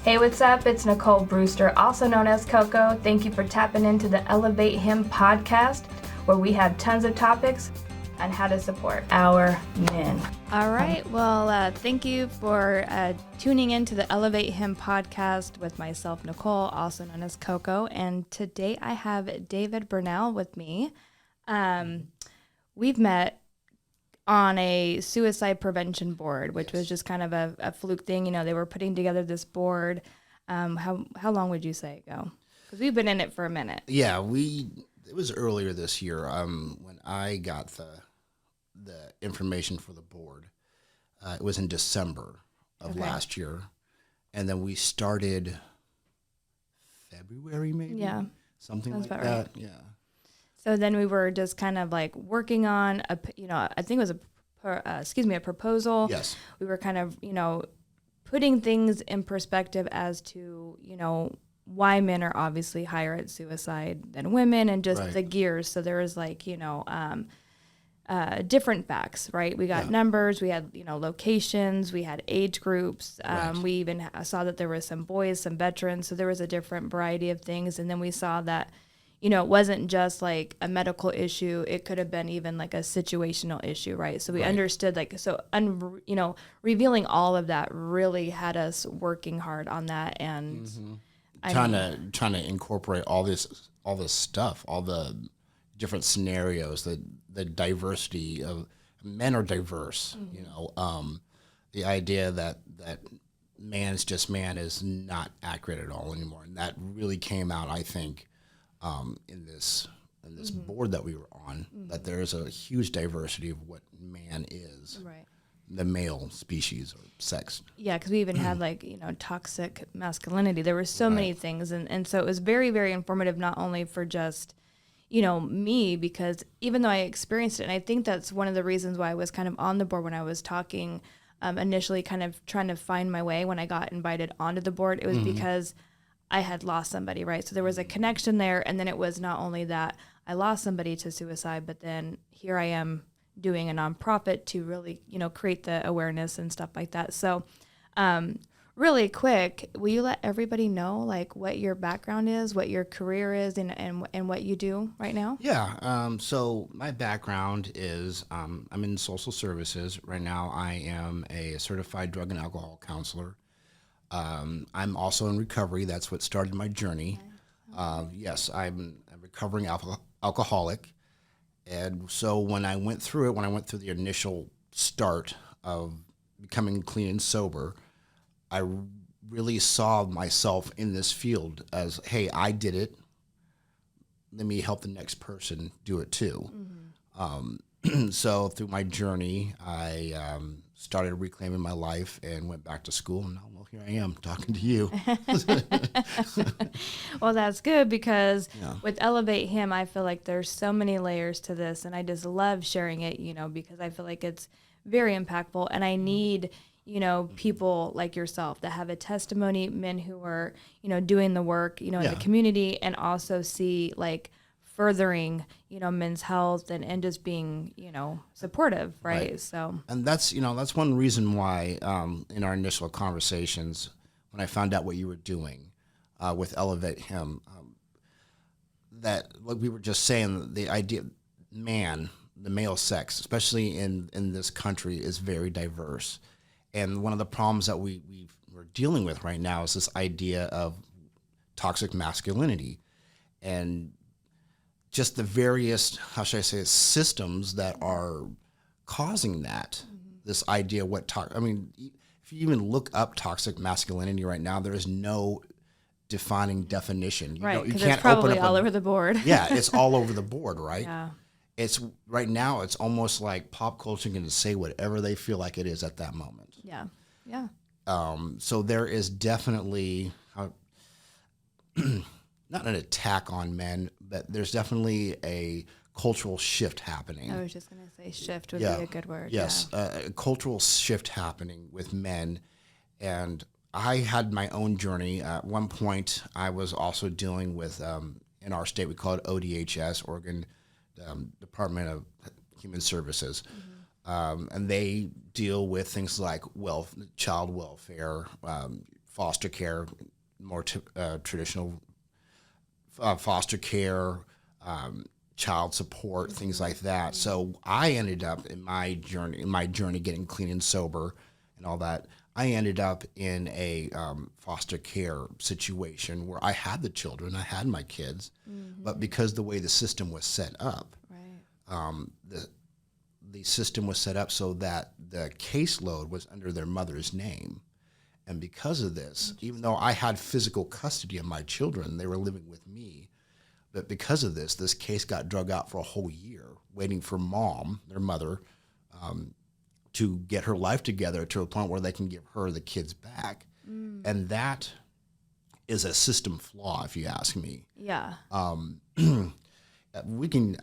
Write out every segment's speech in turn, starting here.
Hey, what's up? It's Nickole Brewster, also known as Coco. Thank you for tapping into the Elevate Him podcast, where we have tons of topics on how to support our men. All right. Well, thank you for tuning in to the Elevate Him podcast with myself, Nickole, also known as Coco. And today I have David Burnell with me. We've met on a suicide prevention board, which was just kind of a fluke thing. You know, they were putting together this board. How long would you say ago? Because we've been in it for a minute. Yeah, it was earlier this year when I got the information for the board. It was in December of last year. And then we started February, maybe? Yeah. Something Sounds like about that. right. Yeah. So then we were just kind of like working on I think it was a proposal. Yes. We were kind of, putting things in perspective as to, why men are obviously higher at suicide than women and just Right. the gears. So there was like, different facts, right? We got numbers, we had, locations, we had age groups. Right. We even saw that there were some boys, some veterans. So there was a different variety of things. And then we saw that, it wasn't just like a medical issue. It could have been even like a situational issue, right? So we understood revealing all of that really had us working hard on that and Trying to incorporate all this stuff, all the different scenarios, the diversity of men are diverse, the idea that man's just man is not accurate at all anymore. And that really came out, I think, in this board that we were on, that there is a huge diversity of what man is, right. the male species or sex. Yeah, because we even had toxic masculinity. There were so many things. And so it was very, very informative, not only for just, me, because even though I experienced it, and I think that's one of the reasons why I was kind of on the board when I was talking initially, kind of trying to find my way when I got invited onto the board, it was because I had lost somebody, right? So there was a connection there. And then it was not only that I lost somebody to suicide, but then here I am doing a nonprofit to really, create the awareness and stuff like that. So really quick, will you let everybody know like what your background is, what your career is, and what you do right now? Yeah. So my background is I'm in social services. Right now I am a certified drug and alcohol counselor. I'm also in recovery. That's what started my journey. Yes, I'm a recovering alcoholic. And so when I went through the initial start of becoming clean and sober, I really saw myself in this field as, hey, I did it. Let me help the next person do it too. So through my journey, I started reclaiming my life and went back to school. And now, well, here I am talking to you. Well, that's good because with Elevate Him, I feel like there's so many layers to this. And I just love sharing it, because I feel like it's very impactful. And I need, people like yourself that have a testimony, men who are, doing the work, in the community and also see like furthering, men's health and just being, supportive, right? So, and that's one reason why in our initial conversations, when I found out what you were doing with Elevate Him, that like we were just saying, the idea, the male sex, especially in this country, is very diverse. And one of the problems that we're dealing with right now is this idea of toxic masculinity and just the various, how should I say, systems that are causing that. This idea of if you even look up toxic masculinity right now, there is no defining definition. You can't it's probably all over the board. Yeah, it's all over the board, right? Yeah. It's right now. It's almost like pop culture can just say whatever they feel like it is at that moment. Yeah, yeah. So there is definitely not an attack on men, but there's definitely a cultural shift happening. I was just going to say shift would be a good word. Yes, a cultural shift happening with men. And I had my own journey. At one point, I was also dealing with, in our state, we call it ODHS, Oregon Department of Human Services. And they deal with things like child welfare, foster care, more traditional foster care, child support, things like that. So I ended up in my journey getting clean and sober and all that. I ended up in a foster care situation where I had the children, I had my kids, but because the way the system was set up, the system was set up so that the caseload was under their mother's name. And because of this, even though I had physical custody of my children, they were living with me. But because of this case got drug out for a whole year, waiting for mom, their mother, to get her life together to a point where they can give her the kids back. And that is a system flaw, if you ask me. Yeah. We can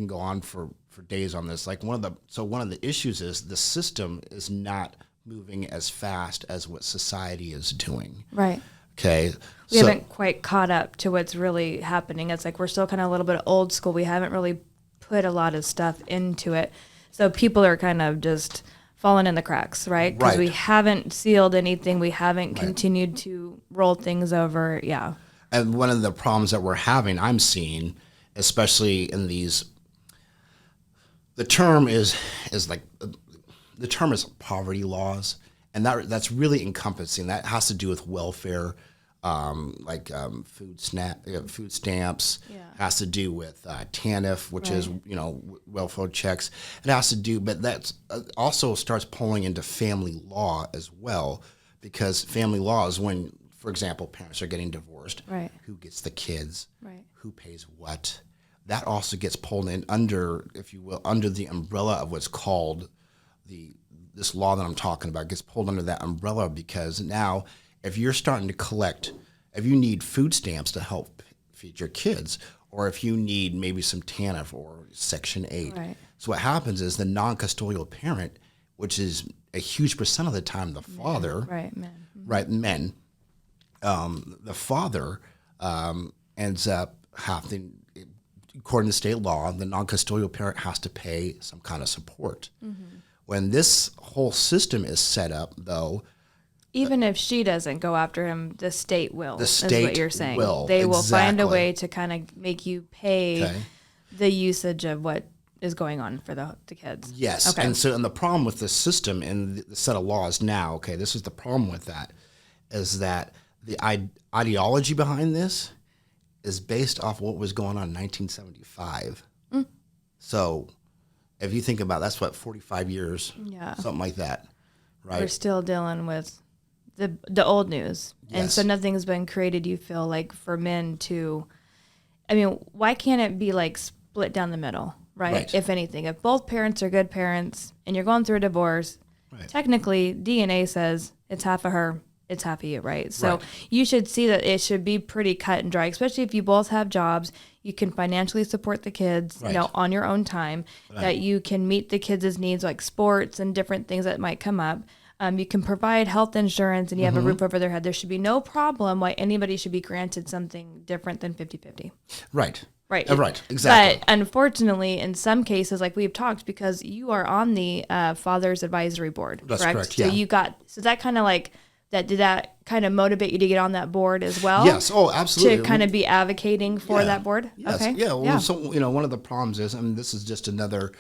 go on for days on this. Like one of the issues is the system is not moving as fast as what society is doing. Right. Okay. We haven't quite caught up to what's really happening. It's like we're still kind of a little bit old school. We haven't really put a lot of stuff into it. So people are kind of just falling in the cracks, right? Because we haven't sealed anything. We haven't continued to roll things over. Yeah. And one of the problems that we're having, I'm seeing, especially in these, the term is poverty laws, and that's really encompassing. That has to do with welfare, food stamps. Yeah. Has to do with TANF, which is welfare checks. It has to do, but that also starts pulling into family law as well, because family law is when, for example, parents are getting divorced. Right. Who gets the kids? Right. Who pays what? That also gets pulled in under, if you will, under the umbrella of what's called this law that I'm talking about, gets pulled under that umbrella, because now if you're starting to collect, if you need food stamps to help feed your kids, or if you need maybe some TANF or Section 8. Right. So what happens is the non-custodial parent, which is a huge percent of the time the father, men, the father ends up having, according to state law, the non-custodial parent has to pay some kind of support. When this whole system is set up, though, even if she doesn't go after him, the state will. The state is what you're saying. will. They will find a way to kind of make you pay the usage of what is going on for the kids. Yes. Okay. And the problem with the system and the set of laws now, this is the problem with that, is that the ideology behind this is based off what was going on in 1975. So if you think about it, that's 45 years, something like that, right? We're still dealing with the old news. Yes. And so nothing's been created, you feel like, for men to, why can't it be like split down the middle, right? If anything, if both parents are good parents and you're going through a divorce, technically DNA says it's half of her, it's half of you, right? So you should see that it should be pretty cut and dry, especially if you both have jobs. You can financially support the kids, on your own time, that you can meet the kids' needs, like sports and different things that might come up. You can provide health insurance and you have a roof over their head. There should be no problem why anybody should be granted something different than 50-50. Right. Right. Right. Exactly. But unfortunately, in some cases, like we've talked, because you are on the Father's Advisory Board, That's correct. Yeah. So that kind of like, did that kind of motivate you to get on that board as well? Yes. Oh, absolutely. To kind of be advocating for that board? Yes. Okay. Yeah. Well, so, one of the problems is, this is just another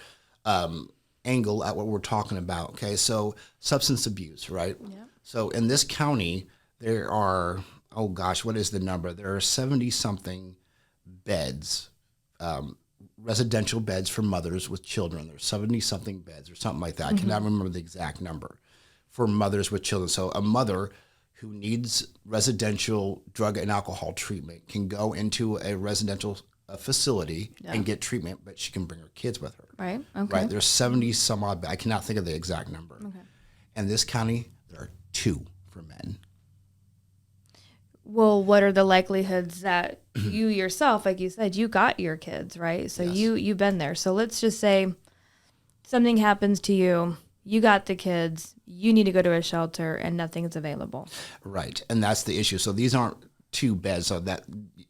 angle at what we're talking about. Okay. So substance abuse, right? Yeah. So in this county, there are, what is the number? There are 70 something beds, residential beds for mothers with children. There's 70 something beds or something like that. I cannot remember the exact number for mothers with children. So a mother who needs residential drug and alcohol treatment can go into a residential facility and get treatment, but she can bring her kids with her. Right. Okay. Right. There's 70 some odd. I cannot think of the exact number. Okay. In this county, there are 2 for men. Well, what are the likelihoods that you yourself, like you said, you got your kids, right? So you've been there. So let's just say something happens to you. You got the kids, you need to go to a shelter, and nothing's available. Right, and that's the issue. So these aren't 2 beds.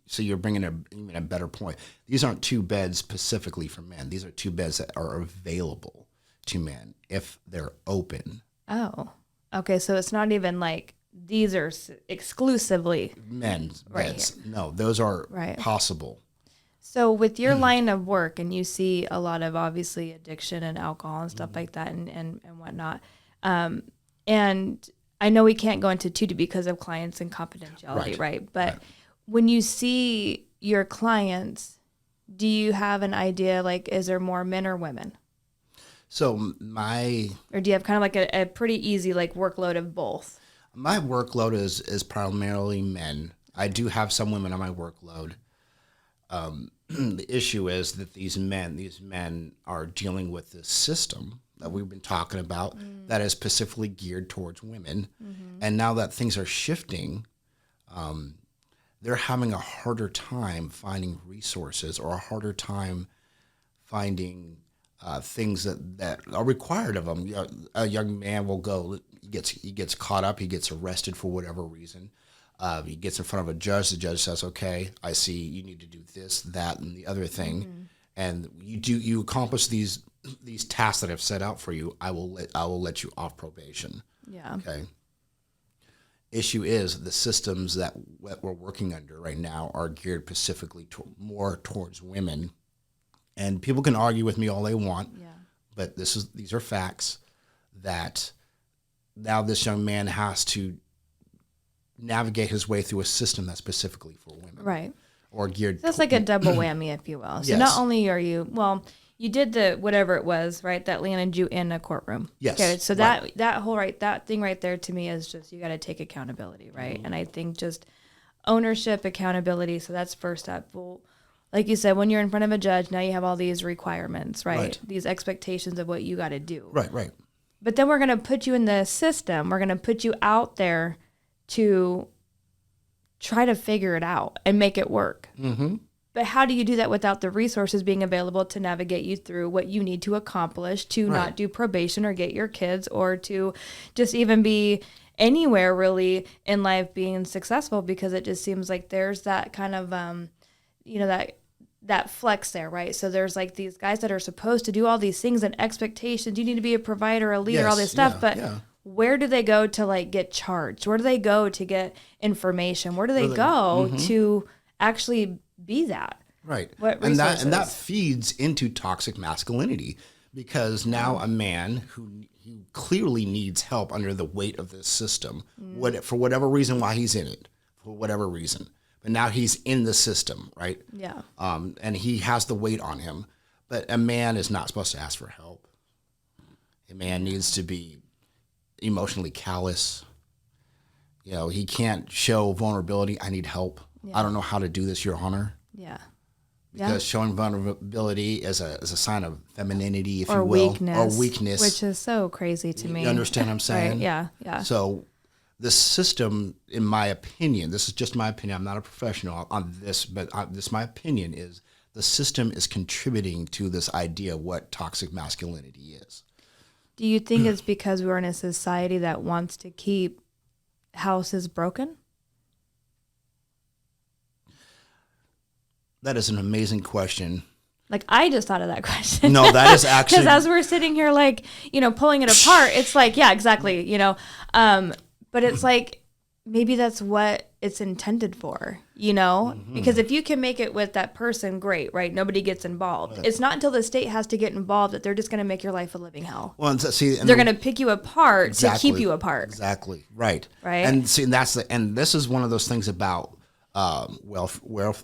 So you're bringing even a better point. These aren't 2 beds specifically for men. These are 2 beds that are available to men if they're open. Oh, okay. So it's not even like these are exclusively Men, right beds. No, those are right. possible. So with your line of work, and you see a lot of obviously addiction and alcohol and stuff like that and whatnot. And I know we can't go into too deep because of clients and confidentiality, right? But when you see your clients, do you have an idea, like, is there more men or women? So or do you have kind of like a pretty easy like workload of both? my workload is primarily men. I do have some women on my workload. The issue is that these men are dealing with this system that we've been talking about that is specifically geared towards women. And now that things are shifting, they're having a harder time finding resources or a harder time finding things that are required of them. A young man will go, he gets caught up, he gets arrested for whatever reason. He gets in front of a judge. The judge says, "Okay, I see you need to do this, that, and the other thing, and you accomplish these tasks that I've set out for you. I will let you off probation." Yeah. Okay. Issue is the systems that we're working under right now are geared specifically more towards women, and people can argue with me all they want, but these are facts that now this young man has to navigate his way through a system that's specifically for women. Right. Or geared. So that's like a double whammy, if you will. So Yes. not only are you, you did the whatever it was, right, that landed you in a courtroom. Yes. Okay. So that thing right there to me is just, you got to take accountability, right? And I think just ownership, accountability. So that's first step. Well, like you said, when you're in front of a judge, now you have all these requirements, right? These expectations of what you got to do. Right. But then we're going to put you in the system. We're going to put you out there to try to figure it out and make it work. Mm-hmm. But how do you do that without the resources being available to navigate you through what you need to accomplish to not do probation or get your kids, or to just even be anywhere really in life being successful? Because it just seems like there's that kind of, that flex there, right? So there's like these guys that are supposed to do all these things and expectations. You need to be a provider, a leader, all this stuff. But where do they go to like get charged? Where do they go to get information? Where do they go to actually be that? Right. What and resources? that feeds into toxic masculinity, because now a man who clearly needs help under the weight of this system, for whatever reason why he's in it, for whatever reason. But now he's in the system, right? Yeah. And he has the weight on him. But a man is not supposed to ask for help. A man needs to be emotionally callous. He can't show vulnerability. I need help. I don't know how to do this, Your Honor. Yeah. Because showing vulnerability is a sign of femininity, if Or you will, weakness, or weakness, which is so crazy to me. You understand what I'm saying? Right. Yeah. So the system, in my opinion, this is just my opinion. I'm not a professional on this, but my opinion is the system is contributing to this idea of what toxic masculinity is. Do you think it's because we're in a society that wants to keep houses broken? That is an amazing question. Like, I just thought of that question. No, that is actually... Because as we're sitting here, like, pulling it apart, it's like, yeah, exactly, But it's like, maybe that's what it's intended for, Because if you can make it with that person, great, right? Nobody gets involved. Right. It's not until the state has to get involved that they're just going to make your life a living hell. Well, they're going to pick you apart to keep you apart. Exactly, right. Right. And see, and this is one of those things about welfare,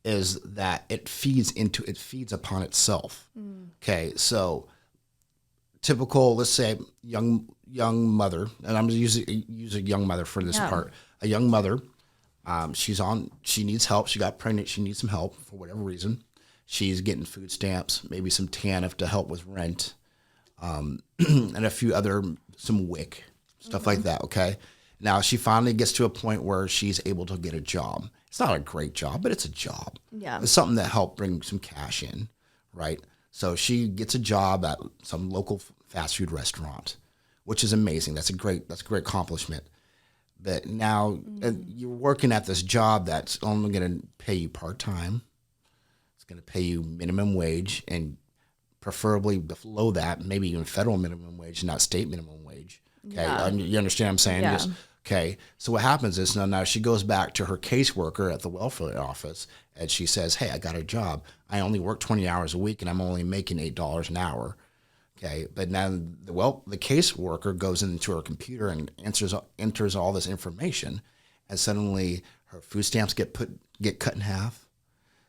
is that it feeds upon itself. Okay, so typical, let's say young mother, and I'm going to use a young mother for this part. A young mother, she needs help. She got pregnant. She needs some help for whatever reason. She's getting food stamps, maybe some TANF to help with rent, and a few some WIC, stuff like that. Okay. Now she finally gets to a point where she's able to get a job. It's not a great job, but it's a job. Yeah. It's something that helped bring some cash in, right? So she gets a job at some local fast food restaurant, which is amazing. That's a great accomplishment. But now you're working at this job that's only going to pay you part-time. It's going to pay you minimum wage, and preferably below that, maybe even federal minimum wage, not state minimum wage. Okay, Yeah. you understand what I'm saying? Yeah. Okay, so what happens is now she goes back to her caseworker at the welfare office, and she says, "Hey, I got a job. I only work 20 hours a week, and I'm only making $8 an hour." Okay, but now the caseworker goes into her computer and enters all this information, and suddenly her food stamps get cut in half.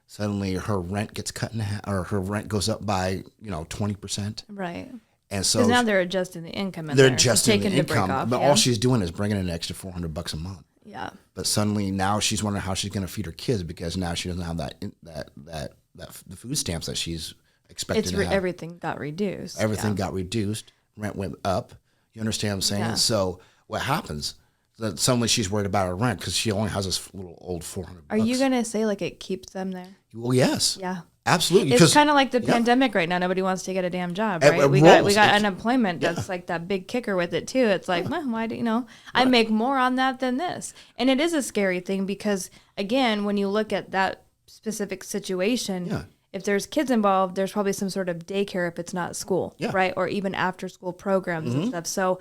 Suddenly her rent gets cut in half, or her rent goes up by 20%. Right. And so Because now they're adjusting the income in they're there. adjusting the taking the break income, off, but yeah. all she's doing is bringing in an extra $400 a month. Yeah. But suddenly now she's wondering how she's going to feed her kids because now she doesn't have the food stamps that she's expected to have. Everything got reduced. Everything got reduced. Rent went up. You understand what I'm saying? Yeah. So what happens? That suddenly she's worried about her rent because she only has this little old $400. Are you going to say like it keeps them there? Well, yes. Yeah. Absolutely. It's kind of like the pandemic right now. Nobody wants to get a damn job, right? It we got rolls. unemployment. That's like that big kicker with it too. It's like, well, why do I make more on that than this? And it is a scary thing because again, when you look at that specific situation, if there's kids involved, there's probably some sort of daycare if it's not school, right? Or even after school programs and stuff. So,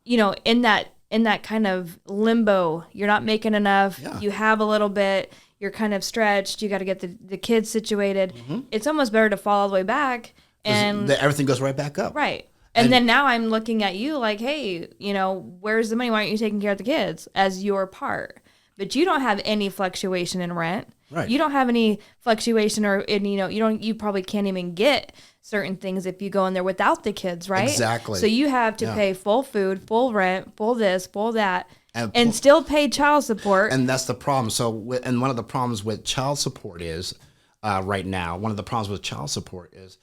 in that kind of limbo, you're not making enough. You have a little bit. You're kind of stretched. You got to get the kids situated. It's almost better to fall all the way back, and everything goes right back up. Right. And then now I'm looking at you like, hey, where's the money? Why aren't you taking care of the kids as your part? But you don't have any fluctuation in rent. Right. You don't have any fluctuation, you probably can't even get certain things if you go in there without the kids, right? Exactly. So you have to pay full food, full rent, full this, full that. And still pay child support. And that's the problem. So, and one of the problems with child support is, right now, one of the problems with child support is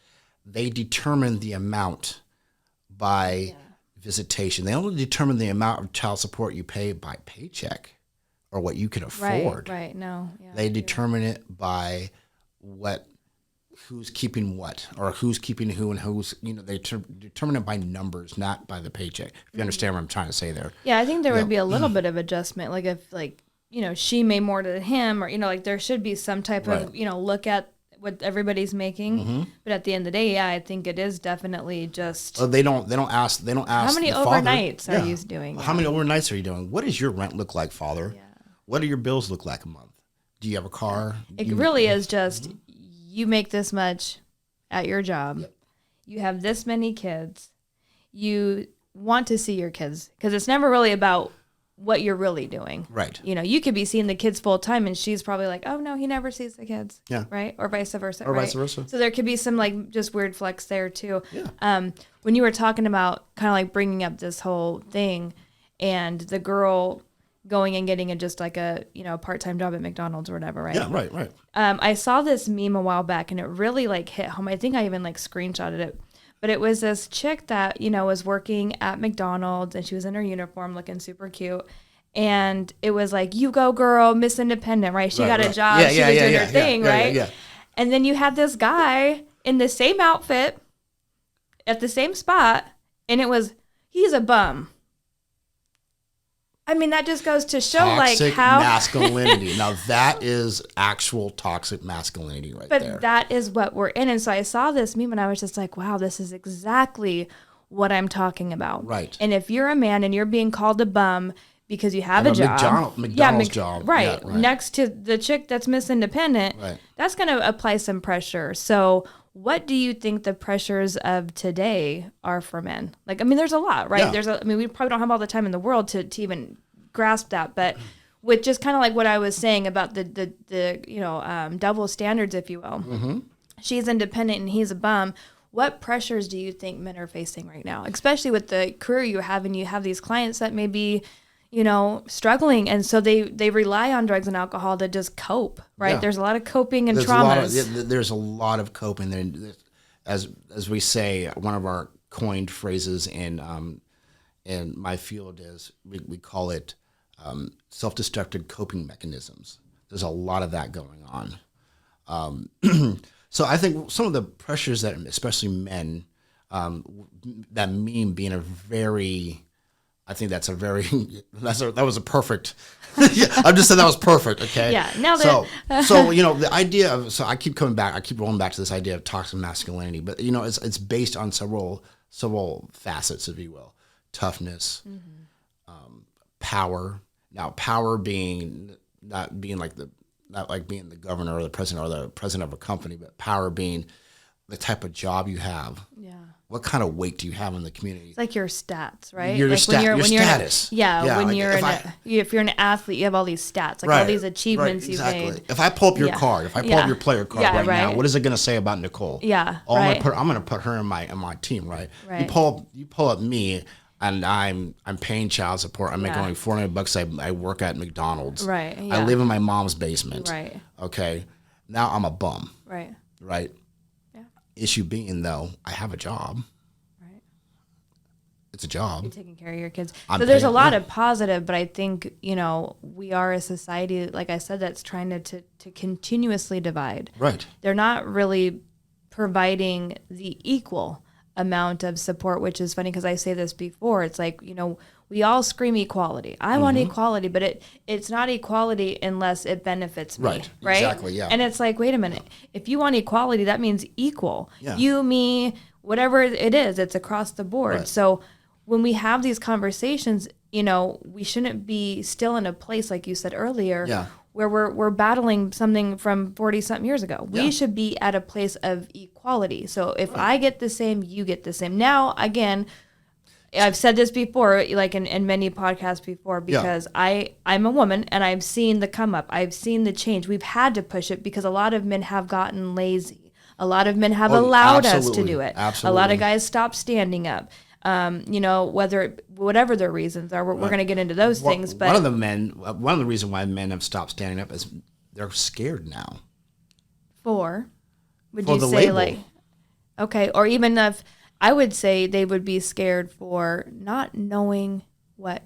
they determine the amount by visitation. They only determine the amount of child support you pay by paycheck or what you can afford. Right. No. Yeah, they determine it by who's keeping what, or who's keeping who, and who's, they determine it by numbers, not by the paycheck. If you understand what I'm trying to say there. Yeah, I think there would be a little bit of adjustment. Like if she made more to him, or, like there should be some type of, look at what everybody's making. But at the end of the day, I think it is definitely just. Well, they don't ask. How many overnights are you doing? How many overnights are you doing? What does your rent look like, Father? Yeah. What do your bills look like a month? Do you have a car? It really is just, you make this much at your job. Yep. You have this many kids. You want to see your kids because it's never really about what you're really doing. Right. You could be seeing the kids full time and she's probably like, oh no, he never sees the kids. Yeah. Right. Or vice versa. Or vice versa. So there could be some like just weird flex there too. Yeah. When you were talking about kind of like bringing up this whole thing and the girl going and getting just like a part-time job at McDonald's or whatever, right? Yeah, right. I saw this meme a while back and it really like hit home. I think I even like screenshotted it, but it was this chick that was working at McDonald's and she was in her uniform looking super cute, and it was like, you go girl, Miss Independent, right? She got a job, she was doing her thing, right? Yeah. And then you had this guy in the same outfit at the same spot, and he's a bum. I mean, that just goes to show toxic how masculinity. Now that is actual toxic masculinity right there. But that is what we're in. And so I saw this meme and I was just like, wow, this is exactly what I'm talking about. Right. And if you're a man and you're being called a bum because you have a job. McDonald's job. Right. Yeah, right. Next to the chick that's Miss Independent, that's going to apply some pressure. So what do you think the pressures of today are for men? Like, I mean, there's a lot, right? Yeah. We probably don't have all the time in the world to even grasp that, but with just kind of like what I was saying about the double standards, if you will. Mm-hmm. She's independent and he's a bum. What pressures do you think men are facing right now, especially with the career you have, and you have these clients that may be, struggling, and so they rely on drugs and alcohol to just cope, right? Yeah. There's a lot of coping and traumas. There's a lot of coping there. As we say, one of our coined phrases in my field is we call it self-destructive coping mechanisms. There's a lot of that going on. So I think some of the pressures that, especially men, that meme being I think that was a perfect. Yeah, I'm just saying that was perfect. Okay. Yeah. Now that so the idea of I keep rolling back to this idea of toxic masculinity, but it's based on several facets, if you will. toughness, power. Now, power being not being like being the governor or the president of a company, but power being the type of job you have. Yeah. What kind of weight do you have in the community? It's like your stats, right? Your like status. If you're an athlete, you have all these stats, like all these achievements you've made. If I pull up your card, if I pull up your player card now, what is it going to say about Nickole? Yeah. I'm going to put her in my team, right? You pull up me, and I'm paying child support. I'm making only $400. I work at McDonald's. Right. Yeah. I live in my mom's basement. Right. Okay. Now I'm a bum. Right. Right. Issue being, though, I have a job. Right. It's a job. You're taking care of your kids. So there's a lot of positive, but I think, we are a society, like I said, that's trying to continuously divide. Right. They're not really providing the equal amount of support, which is funny because I say this before. It's like, we all scream equality. I want equality, but it's not equality unless it benefits me. Right. Exactly. Yeah. And it's like, wait a minute. If you want equality, that means equal. Yeah. You, me, whatever it is, it's across the board. Right. So when we have these conversations, we shouldn't be still in a place, like you said earlier, where we're battling something from 40-something years ago. We should be at a place of equality. So if I get the same, you get the same. Now, again, I've said this before, like in many podcasts before, because I'm a woman and I've seen the come up. I've seen the change. We've had to push it because a lot of men have gotten lazy. A lot of men have allowed us to do it. Absolutely. A lot of guys stopped standing up. Whatever their reasons are, we're going to get into those things. But one of the reasons why men have stopped standing up is they're scared now. Would you say label. Like, okay, or even if I would say they would be scared for not knowing what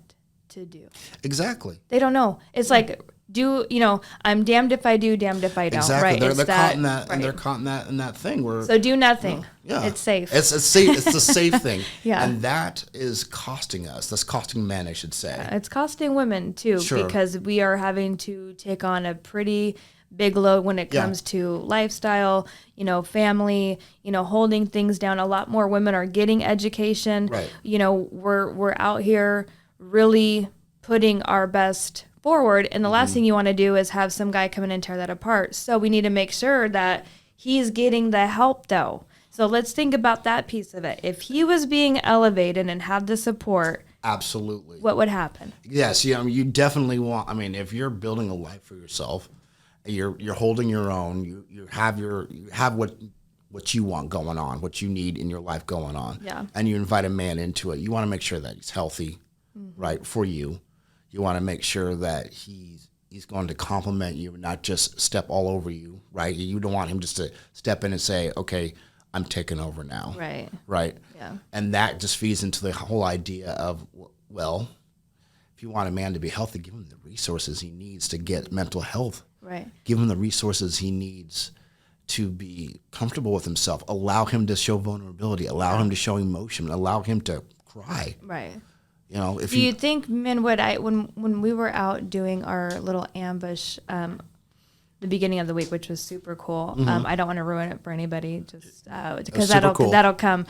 to do. Exactly. They don't know. It's like, I'm damned if I do, damned if I don't. Exactly. Right. They're caught in that, and they're caught in that thing where. So do nothing. It's safe. It's safe. It's a safe thing. Yeah. And that is costing us. That's costing men, I should say. It's costing women too, because we are having to take on a pretty big load when it comes to lifestyle, family, holding things down. A lot more women are getting education. Right. We're out here really putting our best forward, and the last thing you want to do is have some guy come in and tear that apart. So we need to make sure that he's getting the help, though. So let's think about that piece of it. If he was being elevated and had the support, absolutely, what would happen? Yes, you definitely want. If you're building a life for yourself, you're holding your own. You have what you want going on, what you need in your life going on. Yeah. And you invite a man into it. You want to make sure that he's healthy, right, for you. You want to make sure that he's going to compliment you and not just step all over you, right? You don't want him just to step in and say, okay, I'm taking over now. Right. Right? Yeah. And that just feeds into the whole idea of, well, if you want a man to be healthy, give him the resources he needs to get mental health. Right. Give him the resources he needs to be comfortable with himself. Allow him to show vulnerability. Allow him to show emotion. Allow him to cry. Right. If do you think men would? When we were out doing our little ambush, the beginning of the week, which was super cool. I don't want to ruin it for anybody, just because that'll come.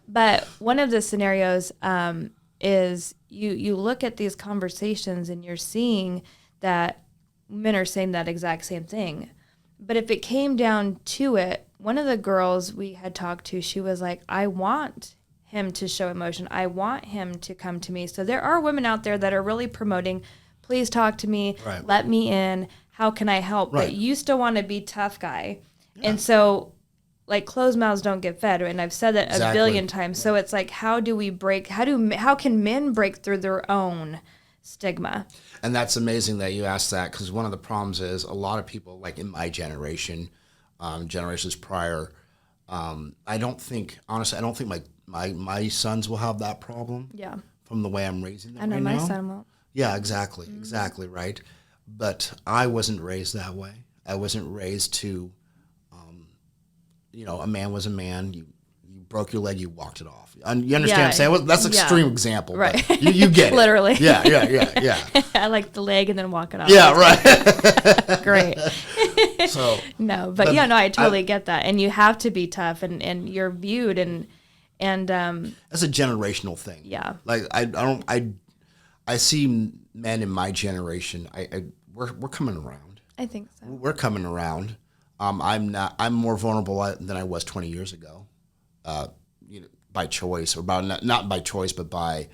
But one of the scenarios is you look at these conversations and you're seeing that men are saying that exact same thing. But if it came down to it, one of the girls we had talked to, she was like, I want him to show emotion. I want him to come to me. So there are women out there that are really promoting, please talk to me, let me in, how can I help? Right. But you still want to be tough guy. Yeah. And so, like, closed mouths don't get fed. And I've said that a billion times. So it's like, how can men break through their own stigma? And that's amazing that you asked that, because one of the problems is a lot of people, like in my generation, generations prior, I don't think my sons will have that problem. Yeah. From the way I'm raising them. I know right my now. son won't. Yeah, exactly. Mm-hmm. Exactly, right. But I wasn't raised that way. I wasn't raised to, a man was a man. You broke your leg, you walked it off. You understand what I'm saying? Well, that's an extreme example. Right. But you get it. Literally. Yeah. I like the leg and then walk it off. Yeah, right. Great. So no, but I totally get that. And you have to be tough, and you're viewed, and And that's a generational thing. Yeah. Like I see men in my generation. We're coming around. I think so. We're coming around. I'm more vulnerable than I was 20 years ago. By choice, or not by choice, but by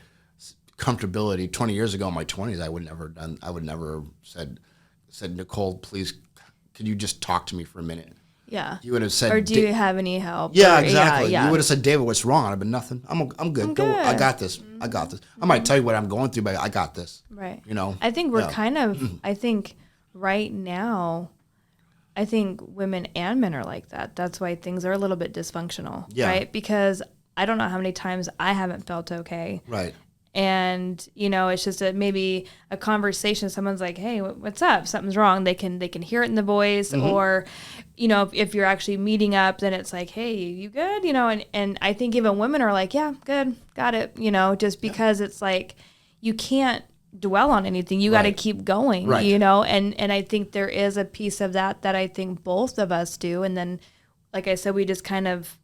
comfortability. 20 years ago in my 20s, I would never said, Nickole, please, could you just talk to me for a minute? Yeah. You would have said, or do you have any help? Yeah, or, exactly. Yeah. You would have said, David, what's wrong? I'd been nothing. I'm good. I got this. I got this. I might tell you what I'm going through, but I got this. Right. I think we're kind of, I think right now, I think women and men are like that. That's why things are a little bit dysfunctional, right? Because I don't know how many times I haven't felt okay. Right. And, it's just maybe a conversation. Someone's like, hey, what's up? Something's wrong. They can hear it in the voice. Or, if you're actually meeting up, then it's like, hey, you good? And I think even women are like, yeah, good. Got it. Just because it's like, you can't dwell on anything. You got to keep going, and I think there is a piece of that I think both of us do. And then, like I said, we just kind of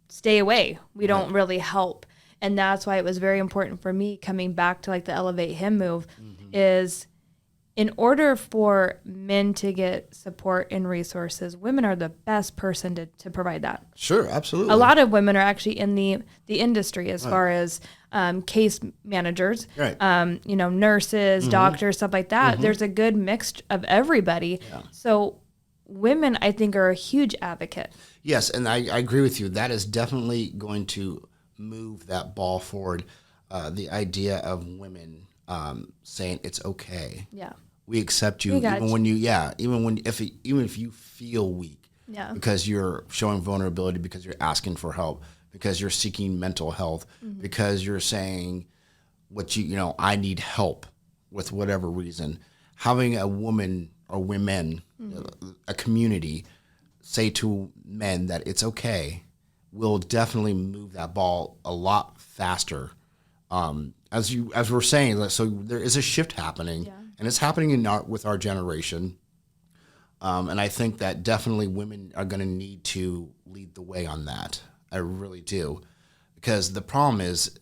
stay away. We don't really help. And that's why it was very important for me coming back to like the Elevate Him move is in order for men to get support and resources, women are the best person to provide that. Sure, absolutely. A lot of women are actually in the industry as far as case managers, nurses, doctors, stuff like that. There's a good mix of everybody. Yeah. So women, I think, are a huge advocate. Yes, and I agree with you. That is definitely going to move that ball forward. The idea of women saying it's okay. Yeah. We accept you even if you feel weak. Yeah. Because you're showing vulnerability, because you're asking for help, because you're seeking mental health, because you're saying I need help with whatever reason. Having a woman or women, a community, say to men that it's okay will definitely move that ball a lot faster. As we're saying, so there is a shift happening, and it's happening with our generation. And I think that definitely women are going to need to lead the way on that. I really do, because the problem is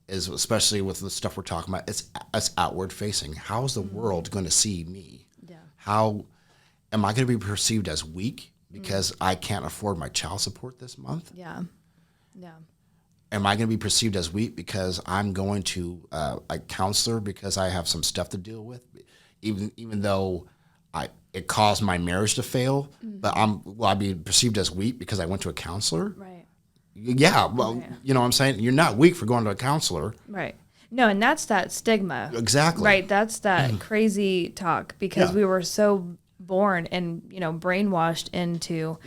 especially with the stuff we're talking about, it's outward facing. How is the world going to see me? Yeah. How am I going to be perceived as weak because I can't afford my child support this month? Yeah. Yeah. Am I going to be perceived as weak because I'm going to a counselor because I have some stuff to deal with, even though it caused my marriage to fail? But will I be perceived as weak because I went to a counselor? Right. Yeah. Well, you know what I'm saying? You're not weak for going to a counselor. Right. No, and that's that stigma. Exactly. Right. That's that crazy talk, because we were so born and brainwashed into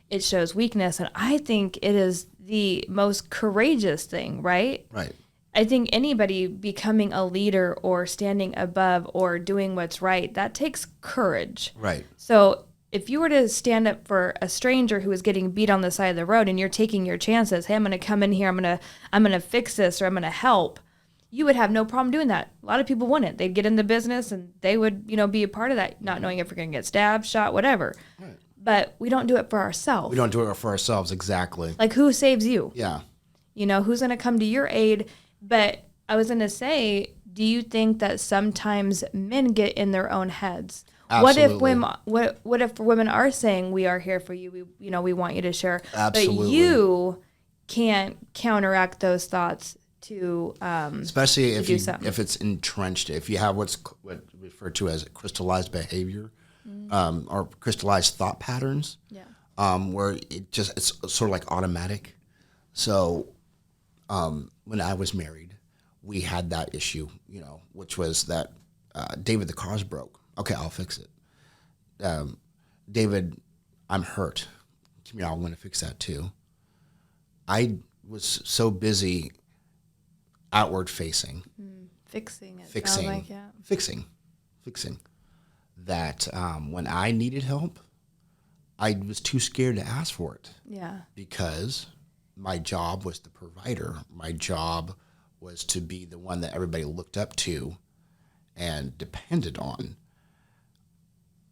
it shows weakness, and I think it is the most courageous thing, right? Right. I think anybody becoming a leader or standing above or doing what's right, that takes courage. Right. So if you were to stand up for a stranger who is getting beat on the side of the road and you're taking your chances, hey, I'm going to come in here, I'm going to fix this, or I'm going to help, you would have no problem doing that. A lot of people wouldn't. They'd get in the business and they would, be a part of that, not knowing if you're going to get stabbed, shot, whatever. Right. But we don't do it for ourselves. We don't do it for ourselves, exactly. Like, who saves you? Yeah. Who's going to come to your aid? But I was going to say, do you think that sometimes men get in their own heads? Absolutely. What if women are saying, we are here for you, we want you to share. Absolutely. But you can't counteract those thoughts to especially if it's entrenched, if you have what's referred to as crystallized behavior, or crystallized thought patterns, where it's sort of like automatic. So when I was married, we had that issue, which was that David, the car's broke. Okay, I'll fix it. David, I'm hurt. I'm going to fix that too. I was so busy outward facing, fixing it, fixing that when I needed help, I was too scared to ask for it. Yeah, because my job was the provider. My job was to be the one that everybody looked up to and depended on.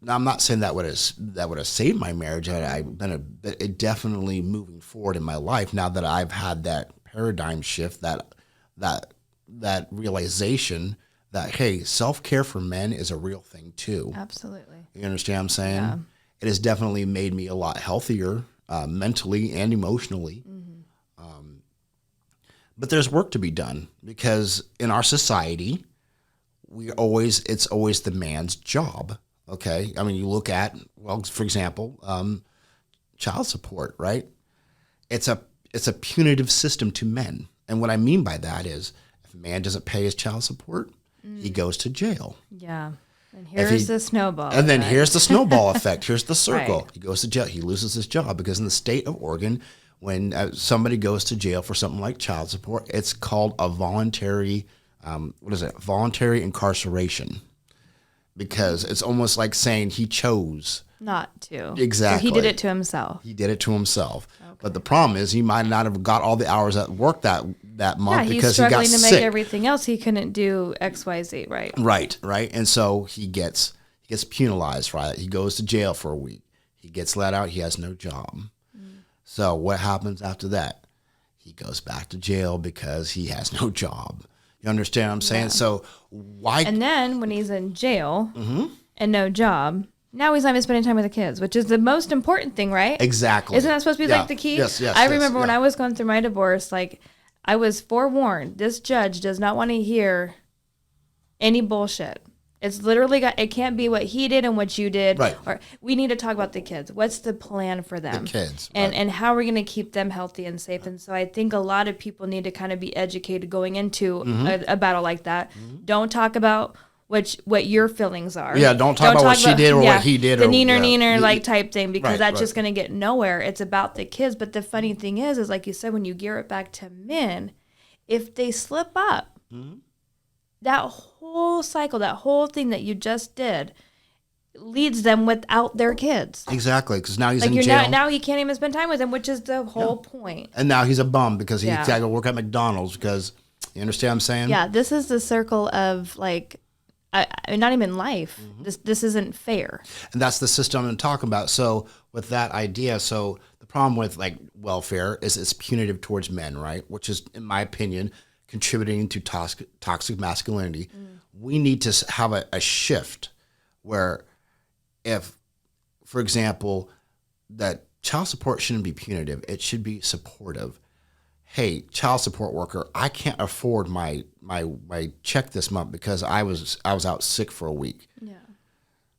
Now, I'm not saying that would have saved my marriage. I've been it definitely moving forward in my life now that I've had that paradigm shift, that realization that, hey, self-care for men is a real thing too. Absolutely. You understand what I'm saying? Yeah. It has definitely made me a lot healthier mentally and emotionally. But there's work to be done because in our society, it's always the man's job. Okay. I mean, you look at, well, for example, child support, right? It's a punitive system to men. And what I mean by that is if a man doesn't pay his child support, he goes to jail. Yeah. And here's the snowball. And then here's the snowball effect. Here's the circle. Right. He goes to jail. He loses his job because in the state of Oregon, when somebody goes to jail for something like child support, it's called a voluntary, voluntary incarceration. Because it's almost like saying he chose not to. Exactly. So he did it to himself. He did it to himself. Okay. But the problem is he might not have got all the hours at work that month because he got struggling to sick. make everything else. He couldn't do X, Y, Z, right? Right. And so he gets penalized, right? He goes to jail for a week. He gets let out. He has no job. So what happens after that? He goes back to jail because he has no job. You understand what I'm saying? Yeah. So why? And then when he's in jail and no job, now he's not even spending time with the kids, which is the most important thing, right? Exactly. Isn't that supposed to be like the key? Yes. I remember when I was going through my divorce, like I was forewarned, this judge does not want to hear any bullshit. It's literally it can't be what he did and what you did. Right. Or we need to talk about the kids. What's the plan for them? The kids. And how are we going to keep them healthy and safe? And so I think a lot of people need to kind of be educated going into a battle like that. Don't talk about what your feelings are. Yeah, don't talk about what she did or what he did. The or neener like type thing, because that's right. just going to get nowhere. It's about the kids. But the funny thing is like you said, when you gear it back to men, if they slip up, that whole cycle, that whole thing that you just did leads them without their kids. Exactly, because now he's Like in jail. now he can't even spend time with them, which is the whole point. And now he's a bum because he's Yeah. got to go work at McDonald's because, you understand what I'm saying? Yeah, this is the circle of like, not even life. This isn't fair. And that's the system I'm talking about. So with that idea, so the problem with like welfare is it's punitive towards men, right? Which is, in my opinion, contributing to toxic masculinity. We need to have a shift where if, for example, that child support shouldn't be punitive. It should be supportive. Hey, child support worker, I can't afford my check this month because I was out sick for a week. Yeah.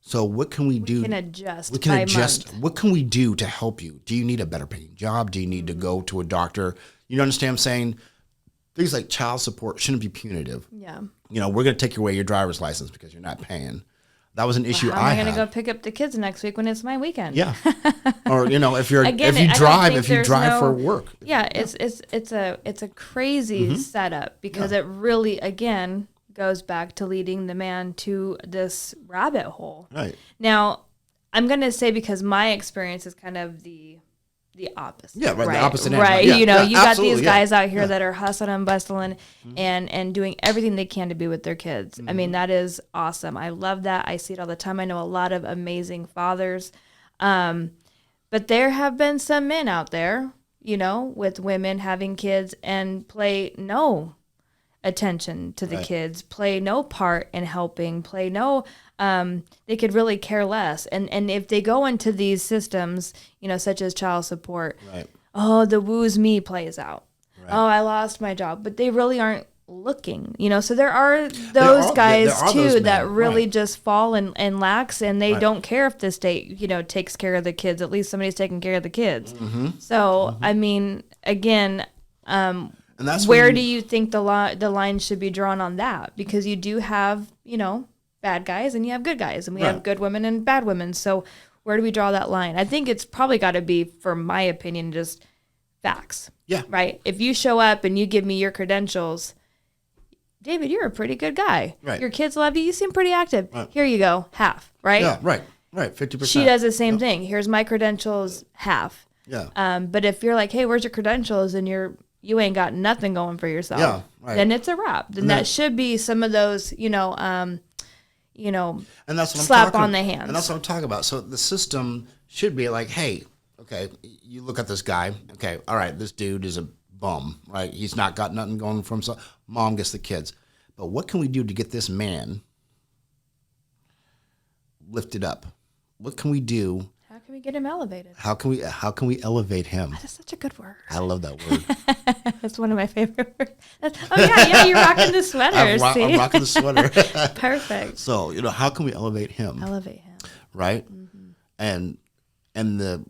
So what can we do? We can adjust. We can by adjust. month. What can we do to help you? Do you need a better paying job? Do you need to go to a doctor? You understand what I'm saying? Things like child support shouldn't be punitive. Yeah. You know, we're going to take away your driver's license because you're not paying. That was an issue How am I had. going to go pick up the kids next week when it's my weekend? Yeah. Or, you know, if you Again, I don't drive think there's for work. Yeah, it's a crazy setup because it really, again, goes back to leading the man to this rabbit hole. Right. Now, I'm going to say, because my experience is kind of the opposite. Yeah, right, the opposite end. Right. Yeah, you know, yeah, you got absolutely, these yeah. guys out here that are hustling and bustling and doing everything they can to be with their kids. I mean, that is awesome. I love that. I see it all the time. I know a lot of amazing fathers. But there have been some men out there, you know, with women having kids and play no attention to the kids, play no part in helping, play no they could really care less. And if they go into these systems, you know, such as child support, oh, the woos me plays out. Right. Oh, I lost my job. But they really aren't looking, you know. So there are those guys too that really just fall and lax, and they don't care if the state, you know, takes care of the kids. At least somebody's taking care of the kids. So, I mean, again, and that's where do you think the line should be drawn on that? Because you do have, you know, bad guys and you have good guys, and we have good women and bad women. So where do we draw that line? I think it's probably got to be, for my opinion, just facts. Yeah. Right? If you show up and you give me your credentials, David, you're a pretty good guy. Right. Your kids love you. You seem pretty active. Right. Here you go, half. Right? Yeah, right. 50%. She does the same thing. Here's my credentials, half. Yeah. But if you're like, hey, where's your credentials? And you ain't got nothing going for yourself. Yeah. Then it's a wrap. Then that should be some of those, and that's what slap on the hands. And that's what I'm talking about. So the system should be like, hey, okay, you look at this guy. Okay, all right, this dude is a bum, right? He's not got nothing going for himself. Mom gets the kids. But what can we do to get this man lifted up? What can we do? How can we get him elevated? How can we elevate him? That is such a good word. I love that word. That's one of my favorite words. Yeah, you're rocking the sweater. I'm rocking the sweater. Perfect. So, how can we elevate him? Elevate him. Right? And the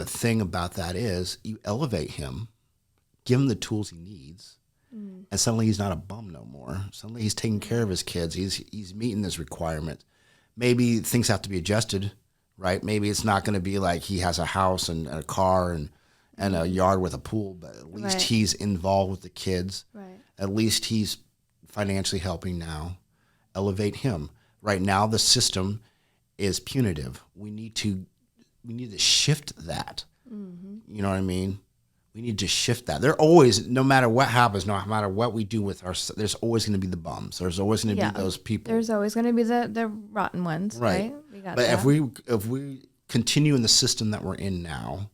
thing about that is you elevate him, give him the tools he needs, and suddenly he's not a bum no more. Suddenly he's taking care of his kids. He's meeting his requirements. Maybe things have to be adjusted, right? Maybe it's not going to be like he has a house and a car and a yard with a pool, but at least he's involved with the kids. Right. At least he's financially helping now. Elevate him. Right now the system is punitive. We need to shift that. You know what I mean? We need to shift that. They're always, no matter what happens, no matter what we do with there's always going to be the bums. There's always going to be those people. There's always going to be the rotten ones, right? We got but that. if we continue in the system that we're in now,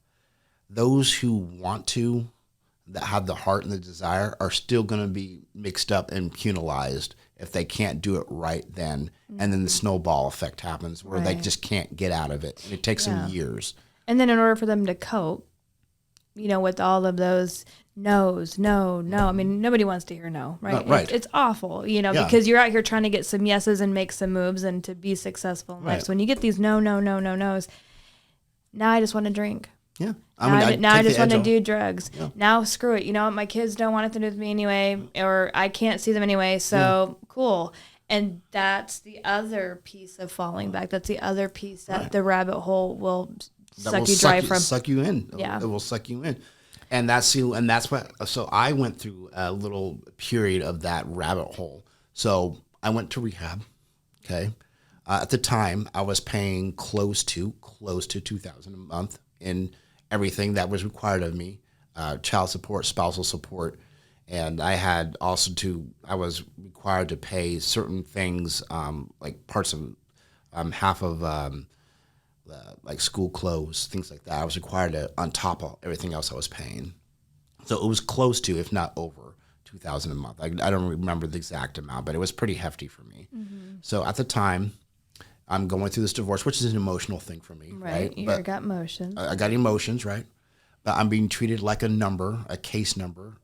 those who want to, that have the heart and the desire, are still going to be mixed up and penalized if they can't do it right then. And then the snowball effect happens where they just can't get out of it. And it takes them years. And then in order for them to cope, with all of those no's, no. I mean, nobody wants to hear no, right? Right. It's awful, because you're out here trying to get some yeses and make some moves and to be successful in life. So when you get these no's, now I just want to drink. Yeah. Now I just want to do drugs. Yeah. Now screw it. My kids don't want nothing to do with me anyway, or I can't see them anyway. So cool. And that's the other piece of falling back. That's the other piece that the rabbit hole will suck you dry from. Suck you in. Yeah. It will suck you in. And that's what, so I went through a little period of that rabbit hole. So I went to rehab. Okay. At the time I was paying close to $2,000 a month in everything that was required of me, child support, spousal support. And I was required to pay certain things, like parts of, half of, like school clothes, things like that. I was required to, on top of everything else I was paying. So it was close to, if not over, $2,000 a month. I don't remember the exact amount, but it was pretty hefty for me. So at the time, I'm going through this divorce, which is an emotional thing for me. Right. You got emotions. I got emotions, right? But I'm being treated like a number, a case number.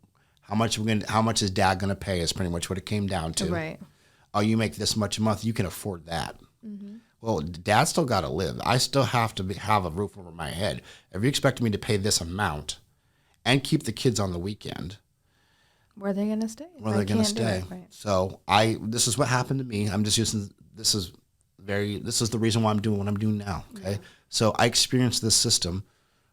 How much is dad going to pay is pretty much what it came down to. Right. Oh, you make this much a month, you can afford that. Well, dad still got to live. I still have to have a roof over my head. If you expect me to pay this amount and keep the kids on the weekend, where are they going to stay? Where are they going to stay? Right. So this is what happened to me. I'm just using, this is the reason why I'm doing what I'm doing now. Okay. Yeah. So I experienced this system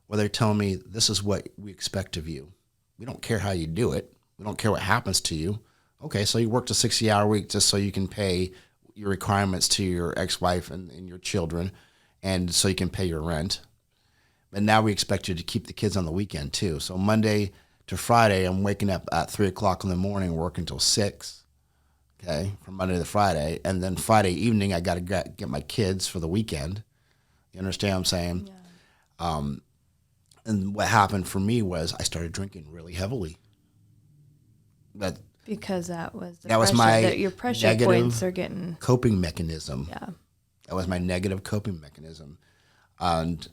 where they're telling me, this is what we expect of you. We don't care how you do it. We don't care what happens to you. Okay. So you worked a 60-hour week just so you can pay your requirements to your ex-wife and your children, and so you can pay your rent. But now we expect you to keep the kids on the weekend too. So Monday to Friday, I'm waking up at 3:00 in the morning, working until 6. Okay, from Monday to Friday, and then Friday evening I got to get my kids for the weekend. You understand what I'm saying? Yeah. And what happened for me was I started drinking really heavily. Because that was your pressure negative points are getting coping mechanism. Yeah, that was my negative coping mechanism. And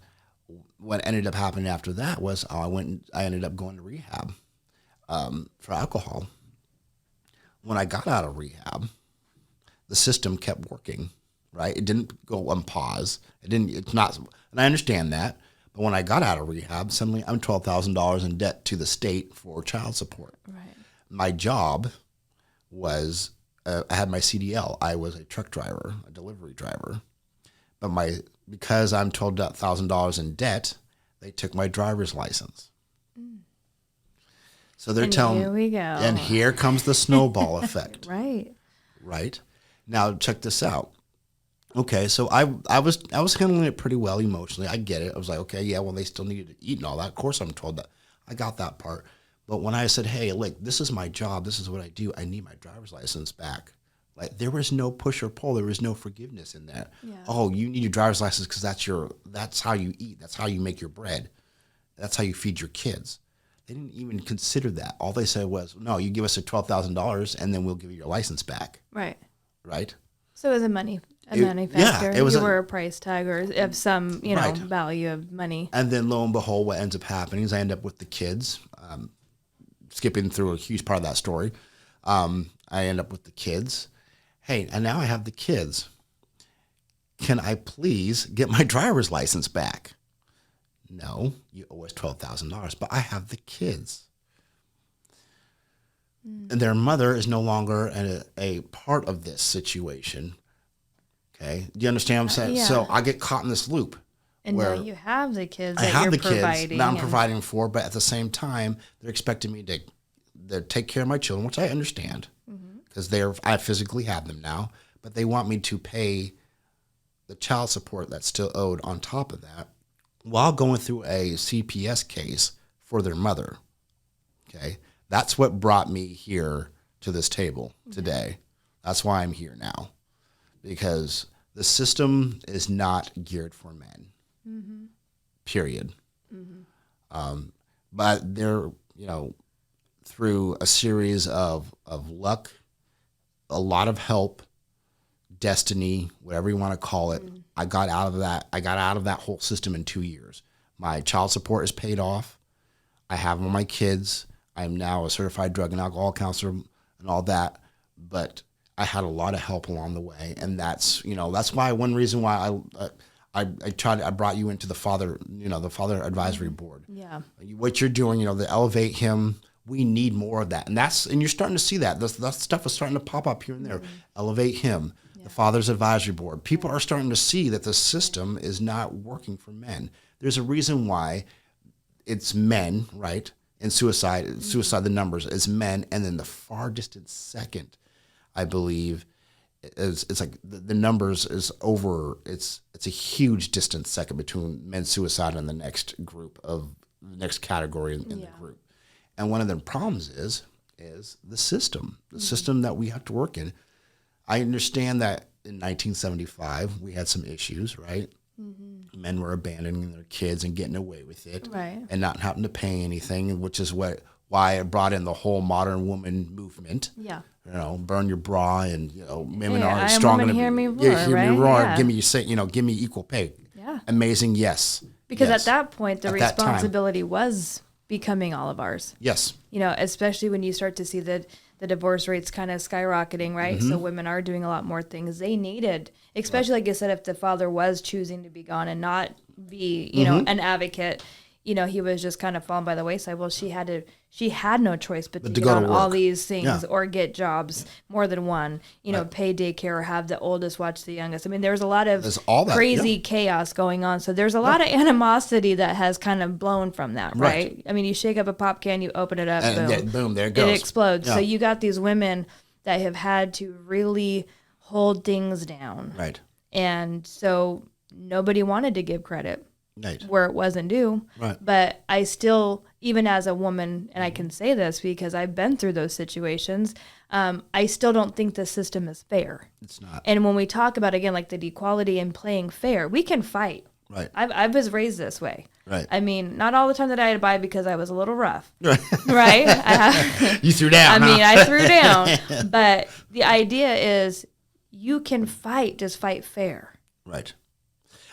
what ended up happening after that was I ended up going to rehab for alcohol. When I got out of rehab, the system kept working. Right, it didn't go on pause. It's not, and I understand that. But when I got out of rehab, suddenly I'm $12,000 in debt to the state for child support. Right. My job was, I had my CDL. I was a truck driver, a delivery driver. But because I'm $12,000 in debt, they took my driver's license. So they're telling me, here we go. And here comes the snowball effect. Right. Now check this out. Okay, so I was handling it pretty well emotionally. I get it. I was like, okay, yeah, well, they still needed to eat and all that. Of course, I'm told that. I got that part. But when I said, hey, look, this is my job. This is what I do. I need my driver's license back. Like, there was no push or pull. There was no forgiveness in that. Yeah. Oh, you need your driver's license because that's how you eat. That's how you make your bread. That's how you feed your kids. They didn't even consider that. All they said was, no, you give us a $12,000 and then we'll give you your license back. Right. Right? So it was a money factor. Yeah, it was you were a price tag or of some, Right. value of money. And then lo and behold, what ends up happening is I end up with the kids. Skipping through a huge part of that story. I end up with the kids. Hey, and now I have the kids. Can I please get my driver's license back? No, you owe us $12,000, but I have the kids. And their mother is no longer a part of this situation. Okay, do you understand what I'm saying? Yeah. So I get caught in this loop. And where now you have the kids I that have you're the kids providing. that I'm providing for, but at the same time, they're expecting me to take care of my children, which I understand because I physically have them now, but they want me to pay the child support that's still owed on top of that while going through a CPS case for their mother. Okay. That's what brought me here to this table today. That's why I'm here now, because the system is not geared for men. Period. But they're, through a series of luck, a lot of help, destiny, whatever you want to call it, I got out of that. I got out of that whole system in 2 years. My child support is paid off. I have all my kids. I'm now a certified drug and alcohol counselor and all that. But I had a lot of help along the way, and that's why one reason why I brought you into the father advisory board. Yeah. What you're doing, to elevate him. We need more of that, and you're starting to see that. That stuff is starting to pop up here and there. Elevate him, the father's advisory board. People are starting to see that the system is not working for men. There's a reason why it's men, right? In suicide, the numbers is men, and then the far distant second, I believe, it's like the numbers is over. It's a huge distance second between men's suicide and the next category in the group. And one of the problems is the system that we have to work in. I understand that in 1975 we had some issues, right? Men were abandoning their kids and getting away with it, Right. and not having to pay anything, which is why I brought in the whole modern woman movement. Yeah. Burn your bra, and women Hey, are I am strong. woman, hear me roar, hear right? me roar. Yeah. Give me equal pay. Yeah. Amazing, yes. Because Yes. at that point, the At that time. responsibility was becoming all of ours. Yes. Especially when you start to see the divorce rates kind of skyrocketing, right? So women are doing a lot more things they needed, especially like you said, if the father was choosing to be gone and not be, an advocate, he was just kind of falling by the wayside. Well, she had no choice but to get go to on all work. these things Yeah. or get jobs, more than one, pay daycare or have the oldest watch the youngest. I mean, there's a lot of There's all that, crazy yeah. chaos going on. So there's a lot of animosity that has kind of blown from that, right? I mean, you shake up a pop can, you open it up, And boom. boom, there it goes. It explodes. Yeah. So you got these women that have had to really hold things down. Right. And so nobody wanted to give credit Right. where it wasn't due. Right. But I still, even as a woman, and I can say this because I've been through those situations, I still don't think the system is fair. It's not. And when we talk about, again, like the equality and playing fair, we can fight. Right. I was raised this way. Right. I mean, not all the time that I had to buy because I was a little rough. Right. Right? You threw down. I threw down. But the idea is you can fight, just fight fair. Right.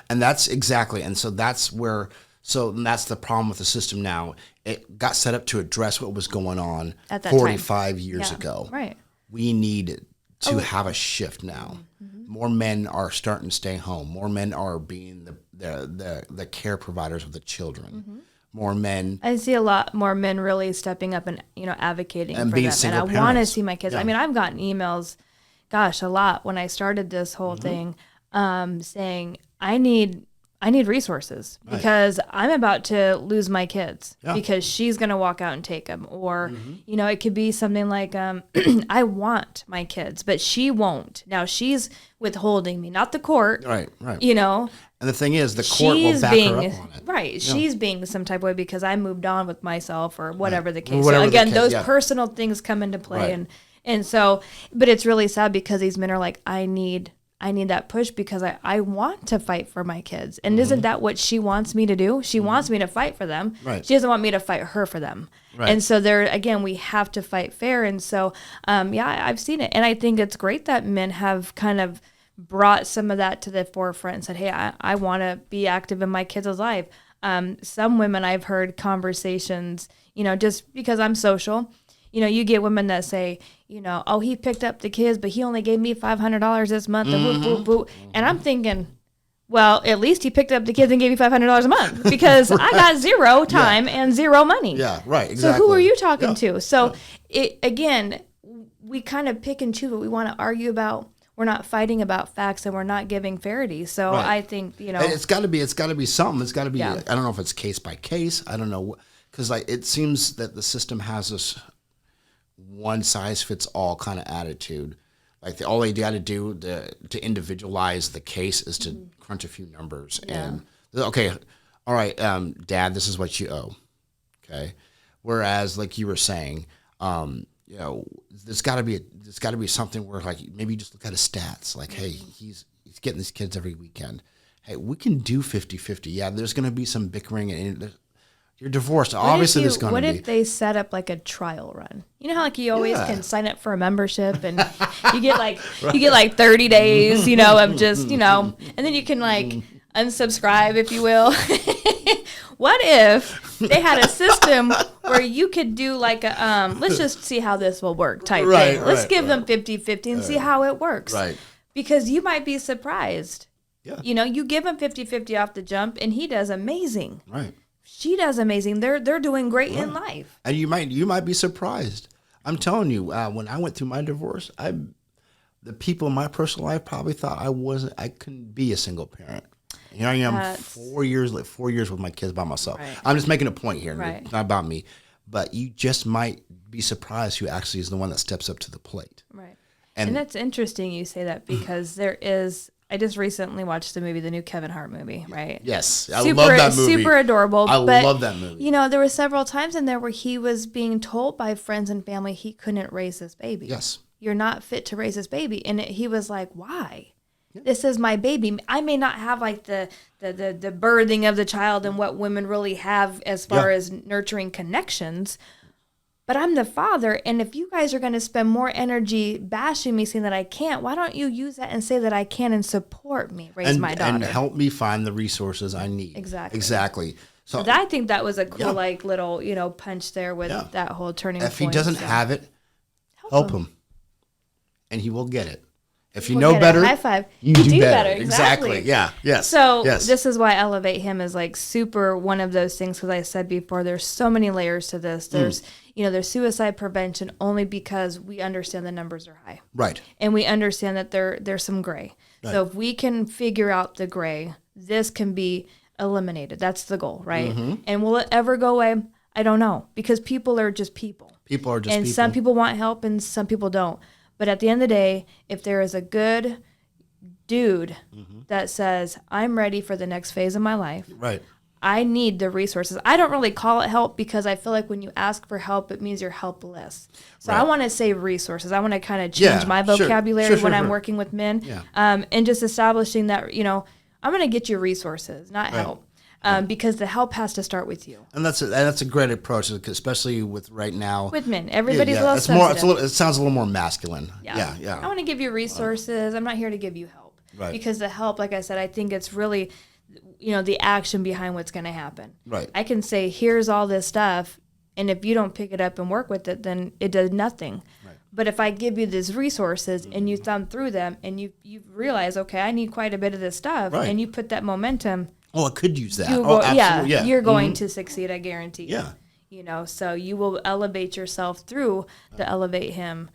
And that's exactly, and so that's that's the problem with the system now. It got set up to address what was going on At that 45 years Yeah. ago. Right. We need to have a shift now. More men are starting to stay home. More men are being the care providers of the children. More men. I see a lot more men really stepping up and advocating And for being them. single And I want to parents. see my kids. Yeah. I mean, I've gotten emails, a lot when I started this whole thing, saying I need resources because I'm about to lose my kids because she's going to walk out and take them. Or, it could be something like, I want my kids, but she won't. Now she's withholding me, not the court. Right, right. And the thing is, the court will back her up on it. Right. Yeah. She's being some type of way because I moved on with myself or whatever the case. Whatever So the again, case, those yeah. personal things come into play. Right. And so, but it's really sad because these men are like, I need I need that push because I want to fight for my kids. And isn't that what she wants me to do? She wants me to fight for them. Right. She doesn't want me to fight her for them. Right. And so there, again, we have to fight fair. And so, I've seen it. And I think it's great that men have kind of brought some of that to the forefront and said, hey, I want to be active in my kids' life. Some women, I've heard conversations, just because I'm social, you get women that say, oh, he picked up the kids, but he only gave me $500 this month. And whoop, whoop, whoop. And I'm thinking, well, at least he picked up the kids and gave you $500 a month because I got zero time and zero money. Yeah, right, exactly. So who are you talking to? So again, we kind of pick and choose what we want to argue about. We're not fighting about facts and we're not giving fairity. So I think, it's got to be something. It's got to be, Yeah. I don't know if it's case by case. I don't know. Because it seems that the system has this one size fits all kind of attitude. Like all they got to do to individualize the case is to crunch a few numbers and okay, all right, Dad, this is what you owe. Okay, whereas like you were saying, there's got to be something where like maybe you just look at his stats. Like, hey, he's getting these kids every weekend. Hey, we can do 50-50. Yeah, there's going to be some bickering and. You're divorced. Obviously, there's going to be. What if they set up like a trial run? You know how like you always can sign up for a membership and you get like 30 days, of just, and then you can like unsubscribe, if you will. What if they had a system where you could do like a let's just see how this will work type thing. Let's give them 50-50 and see how it works. Right. Because you might be surprised. Yeah. You give him 50-50 off the jump and he does amazing. Right. She does amazing. They're doing great in life. And you might be surprised. I'm telling you, when I went through my divorce, the people in my personal life probably thought I couldn't be a single parent. Here I am 4 years with my kids by myself. Right. I'm just making a point here. Right. It's not about me. But you just might be surprised who actually is the one that steps up to the plate. Right. And that's interesting you say that because I just recently watched the new Kevin Hart movie, right? Yes. I love that movie. Super adorable. I love that movie. There were several times in there where he was being told by friends and family he couldn't raise this baby. Yes. You're not fit to raise this baby. And he was like, why? Yeah. This is my baby. I may not have like the birthing of the child and what women really have as far as nurturing connections, but I'm the father, and if you guys are going to spend more energy bashing me, saying that I can't, why don't you use that and say that I can and support me raise my daughter? And help me find the resources I need. Exactly. So I think that was a cool, little, punch there with that whole turning point. If he doesn't have it, help him. And he will get it. If you We'll know better, high five. You do better. Exactly. Yeah. Yes. So this is why Elevate Him is like super one of those things, because I said before, there's so many layers to this. There's, there's suicide prevention only because we understand the numbers are high. Right. And we understand that there's some gray. Right. So if we can figure out the gray, this can be eliminated. That's the goal, right? Mm-hmm. And will it ever go away? I don't know, because people are just people. And some people want help and some people don't. But at the end of the day, if there is a good dude that says, I'm ready for the next phase of my life. Right. I need the resources. I don't really call it help because I feel like when you ask for help, it means you're helpless. So I want to say resources. I want to kind of change my vocabulary when I'm working with men. Yeah. And just establishing that, I'm going to get you resources, not help. Because the help has to start with you. And that's a great approach, especially with right now. With men. Everybody's a little sensitive. It sounds a little more masculine. Yeah. I want to give you resources. I'm not here to give you help. Right. Because the help, like I said, I think it's really, the action behind what's going to happen. Right. I can say, here's all this stuff, and if you don't pick it up and work with it, then it does nothing. Right. But if I give you these resources and you thumb through them and you realize, okay, I need quite a bit of this stuff, and you put that momentum. Oh, I could use that. Absolutely. Yeah. You're going to succeed, I guarantee. Yeah. So you will elevate yourself through the Elevate Him,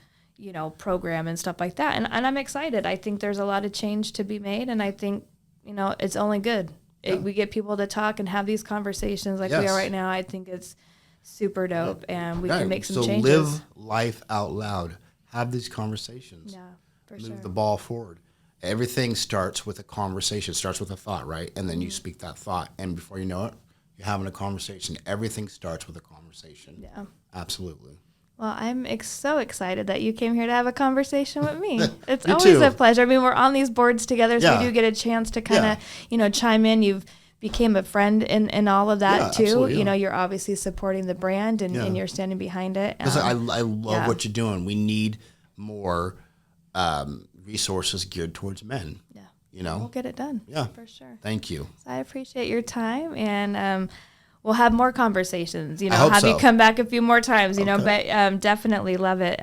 program and stuff like that. And I'm excited. I think there's a lot of change to be made, and I think, it's only good. We get people to talk and have these conversations like we are right now. I think it's super dope, and we can make some changes. So live life out loud. Have these conversations. Yeah, for sure. Move the ball forward. Everything starts with a conversation. It starts with a thought, right? And then you speak that thought. And before you know it, you're having a conversation. Everything starts with a conversation. Yeah. Absolutely. Well, I'm so excited that you came here to have a conversation with me. It's Me always too. a pleasure. I mean, we're on these boards together, so Yeah. we do get a chance to kind of, chime in. You've became a friend in all of that Yeah, too. absolutely, yeah. You're obviously supporting the brand and, Yeah. and you're standing behind it. Because I love yeah. what you're doing. We need more resources geared towards men. Yeah. We'll get it done. Yeah. For sure. Thank you. So I appreciate your time, and we'll have more conversations. I hope Have so. you come back a few more times. Okay. But definitely love it.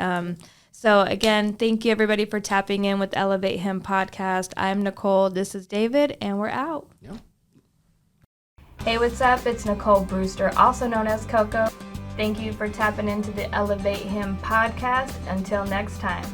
So again, thank you everybody for tapping in with Elevate Him podcast. I'm Nickole. This is David, and we're out. Yeah. Hey, what's up? It's Nickole Brewster, also known as Coco. Thank you for tapping into the Elevate Him podcast. Until next time.